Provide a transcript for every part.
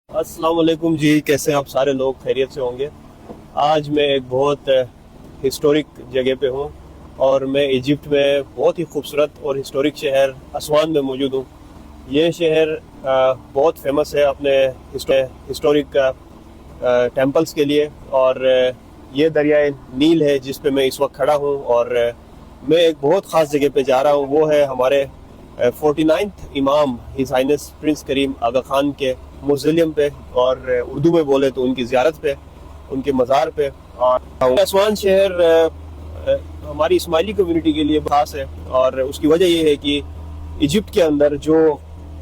अस्सलाम वालेकुम जी, कैसे आप सारे लोग खैरियत से होंगे। आज मैं एक बहुत हिस्टोरिक जगह पे हूँ और मैं इजिप्ट में बहुत ही खूबसूरत और हिस्टोरिक शहर असवान में मौजूद हूँ। ये शहर बहुत फेमस है अपने हिस्टोरिक टेम्पल्स के लिए और ये दरियाए नील है जिस पे मैं इस वक्त खड़ा हूँ और मैं एक बहुत ख़ास जगह पे जा रहा हूँ। वो है हमारे 49th इमाम हिज हाइनेस प्रिंस करीम आगा खान के मुज़िलियम पे और उर्दू में बोले तो उनकी ज़ियारत पे, उनके मज़ार पे। और असवान शहर हमारी इस्माइली कम्युनिटी के लिए खास है और उसकी वजह ये है कि इजिप्ट के अंदर जो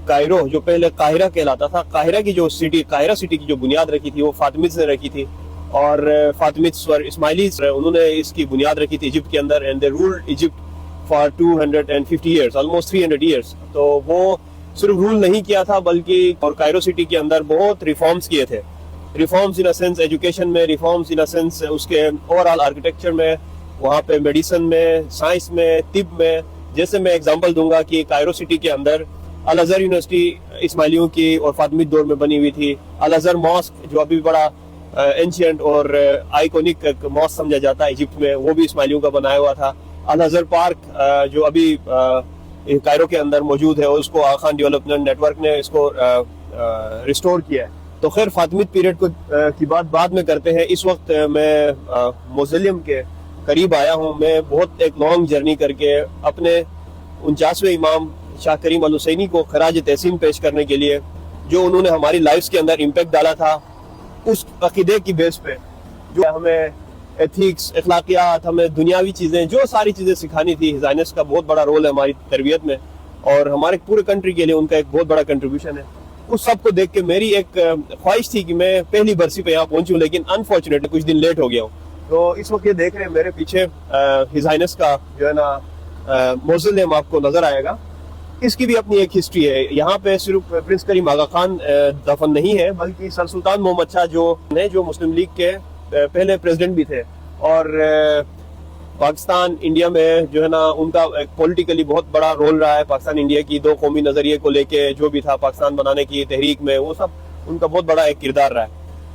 कायरो, जो पहले काहिरा कहलाता था, काहिरा की जो सिटी, काहिरा सिटी की जो बुनियाद रखी थी वो फातिमिड्स ने रखी थी और फातिमिड्स और इस्माइलीज उन्होंने इसकी बुनियाद रखी थी इजिप्ट के अंदर and they ruled Egypt for 250 years, almost 300 years। तो वो सिर्फ रूल नहीं किया था बल्कि और कायरो सिटी के अंदर बहुत रिफॉर्म्स किए थे। Reforms in a sense education में, रिफॉर्म्स इन अ सेंस उसके ओवरऑल आर्किटेक्चर में, वहाँ पे मेडिसिन में, साइंस में, तिब में। जैसे मैं एग्जांपल दूंगा कि कायरो सिटी के अंदर अल अज़हर यूनिवर्सिटी इस्माइलियों की और फातिमिद दौर में बनी हुई थी। अल अज़हर मॉस्क जो अभी बड़ा एंशिएंट और आइकॉनिक मॉस्क समझा जाता है इजिप्ट में, वो भी इस्माइलियों का बनाया हुआ था। अल अज़हर पार्क जो अभी कायरो के अंदर मौजूद है और उसको आगा खान डेवलपमेंट नेटवर्क ने इसको रिस्टोर किया है। तो खैर फातिमिद पीरियड को की बात बाद में करते हैं। इस वक्त मैं मौज़िलियम के करीब आया हूँ। मैं बहुत एक लॉन्ग जर्नी करके अपने 49वें इमाम शाह करीम अल हुसैनी को खराज तहसीन पेश करने के लिए, जो उन्होंने हमारी लाइफ्स के अंदर इम्पैक्ट डाला था उस अकीदे की बेस पे, जो हमें एथिक्स, अखलाकियात, हमें दुनियावी चीज़ें, जो सारी चीज़ें सिखानी थी। हिज हाइनेस का बहुत बड़ा रोल है हमारी तरबियत में और हमारे पूरे कंट्री के लिए उनका एक बहुत बड़ा कंट्रीब्यूशन है। उस सब को देख के मेरी एक ख्वाहिश थी कि मैं पहली बरसी पे यहाँ पहुंचूं, लेकिन अनफॉर्चुनेटली कुछ दिन लेट हो गया हूँ। तो इस वक्त ये देख रहे हैं मेरे पीछे हिज हाइनेस का जो है ना मौज़िलियम आपको नजर आएगा। इसकी भी अपनी एक हिस्ट्री है। यहाँ पे सिर्फ प्रिंस करीम आगा खान दफन नहीं है बल्कि सर सुल्तान मोहम्मद शाह जो मुस्लिम लीग के पहले प्रेसिडेंट भी थे और पाकिस्तान इंडिया में जो है ना उनका एक पॉलिटिकली बहुत बड़ा रोल रहा है। पाकिस्तान इंडिया की दो कौमी नजरिए को लेके जो भी था पाकिस्तान बनाने की तहरीक में, वो सब उनका बहुत बड़ा एक किरदार रहा है।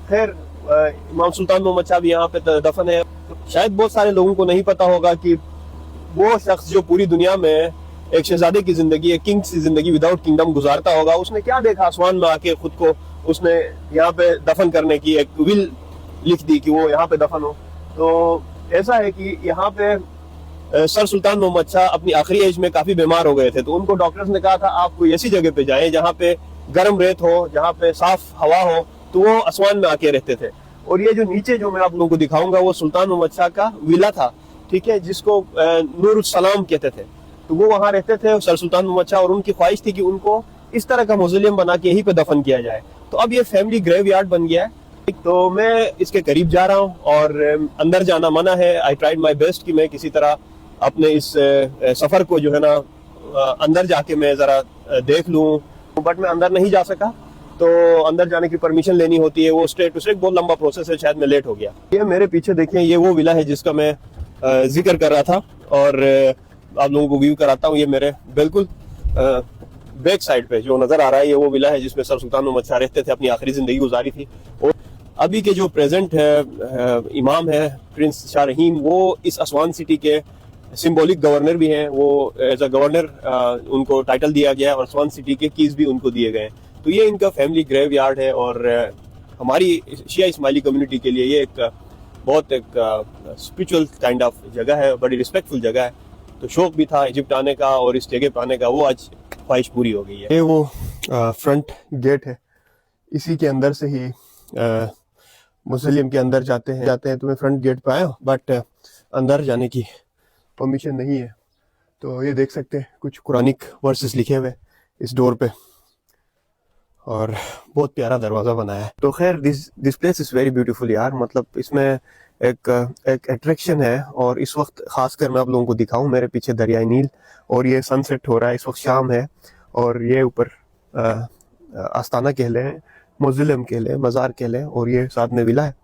खैर इमाम सुल्तान मोहम्मद शाह भी यहाँ पे दफन है। शायद बहुत सारे लोगों को नहीं पता होगा कि वो शख्स जो पूरी दुनिया में एक शहजादे की जिंदगी, एक किंग की जिंदगी विदाउट किंगडम गुजारता होगा, उसने क्या देखा आसमान में आके खुद को उसने यहाँ पे दफन करने की एक विल लिख दी कि वो यहाँ पे दफन हो। तो ऐसा है कि यहाँ पे सर सुल्तान मोहम्मद शाह अपनी आखिरी एज में काफी बीमार हो गए थे। तो उनको डॉक्टर्स ने कहा था आप कोई ऐसी जगह पे जाएं जहाँ पे गर्म रेत हो, जहाँ पे साफ हवा हो। तो वो आसमान में आके रहते थे। और ये जो नीचे जो मैं आप लोगों को दिखाऊंगा वो सुल्तान मोहम्मद शाह का विला था, ठीक है, जिसको नूरुल सलाम कहते थे। तो वो वहाँ रहते थे सर सुल्तान मोहम्मद शाह और उनकी ख्वाहिश थी कि उनको इस तरह का मौज़िलियम बना के यहीं पे दफन किया जाए। तो अब ये फैमिली ग्रेव यार्ड बन गया है। तो मैं इसके करीब जा रहा हूँ और अंदर जाना मना है। आई ट्राइड माई बेस्ट कि मैं किसी तरह अपने इस सफर को जो है ना अंदर जाके मैं जरा देख लूँ, बट मैं अंदर नहीं जा सका। तो अंदर जाने की परमिशन लेनी होती है, वो स्टेट टू स्टेट बहुत लंबा प्रोसेस है, शायद मैं लेट हो गया। ये मेरे पीछे देखें, ये वो विला है जिसका मैं जिक्र कर रहा था और आप लोगों को व्यू कराता हूँ। ये मेरे बिल्कुल बैक साइड पे जो नजर आ रहा है ये वो विला है जिसमें सर सुल्तान मोहम्मद शाह रहते थे, अपनी आखिरी जिंदगी गुजारी थी। और अभी के जो प्रेजेंट है इमाम है प्रिंस शाह रहीम, वो इस असवान सिटी के सिंबॉलिक गवर्नर भी हैं। वो एज अ गवर्नर उनको टाइटल दिया गया है और असवान सिटी के कीज भी उनको दिए गए हैं। तो ये इनका फैमिली ग्रेव यार्ड है और हमारी शिया इस्माइली कम्युनिटी के लिए ये एक बहुत एक स्पिरिचुअल काइंड ऑफ जगह है, बड़ी रिस्पेक्टफुल जगह है। तो शौक भी था इजिप्ट आने का और इस जगह पे आने का, वो आज ख्वाहिश पूरी हो गई है। ये वो फ्रंट गेट है, इसी के अंदर से ही मुस्लिम के अंदर जाते हैं। तो मैं फ्रंट गेट पे आया बट अंदर जाने की परमिशन नहीं है। तो ये देख सकते हैं कुछ कुरानिक वर्सेस लिखे हुए इस डोर पे और बहुत प्यारा दरवाजा बनाया है। तो खैर this place is very beautiful यार, मतलब इसमें एक अट्रैक्शन है। और इस वक्त खासकर मैं आप लोगों को दिखाऊं, मेरे पीछे दरियाई नील और ये सनसेट हो रहा है, इस वक्त शाम है और ये ऊपर आस्ताना कह लें, मौज़िलियम कह लें, मज़ार कह लें और ये साथ में विला है।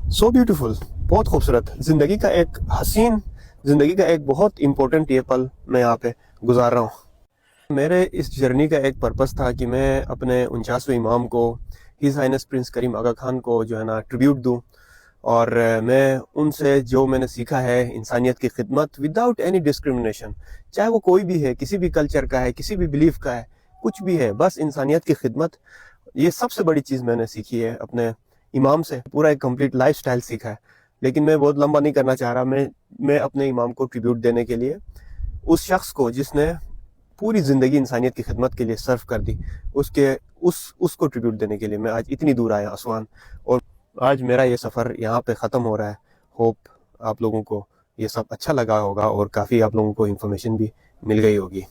सो ब्यूटीफुल, बहुत खूबसूरत। ज़िंदगी का एक हसीन, ज़िंदगी का एक बहुत इम्पोर्टेंट ये पल मैं यहाँ पे गुजार रहा हूँ। मेरे इस जर्नी का एक पर्पस था कि मैं अपने 49वें इमाम को, ہز ہائنس پرنس کریم آغا خان کو جو ہے نا ٹریبیوٹ دوں، اور میں ان سے جو میں نے سیکھا ہے انسانیت کی خدمت وداؤٹ اینی ڈسکرمنیشن، چاہے وہ کوئی بھی ہے، کسی بھی کلچر کا ہے، کسی بھی بلیف کا ہے، کچھ بھی ہے، بس انسانیت کی خدمت، یہ سب سے بڑی چیز میں نے سیکھی ہے اپنے امام سے، پورا ایک کمپلیٹ لائف سٹائل سیکھا ہے۔ لیکن میں بہت لمبا نہیں کرنا چاہ رہا، میں اپنے امام کو ٹریبیوٹ دینے کے لیے، اس شخص کو جس نے پوری زندگی انسانیت کی خدمت کے لیے صرف کر دی، اس کو ٹریبیوٹ دینے کے لیے میں آج اتنی دور آیا اسوان، اور آج میرا یہ سفر یہاں پہ ختم ہو رہا ہے۔ ہوپ آپ لوگوں کو یہ سب اچھا لگا ہوگا اور کافی آپ لوگوں کو انفارمیشن بھی مل گئی ہوگی۔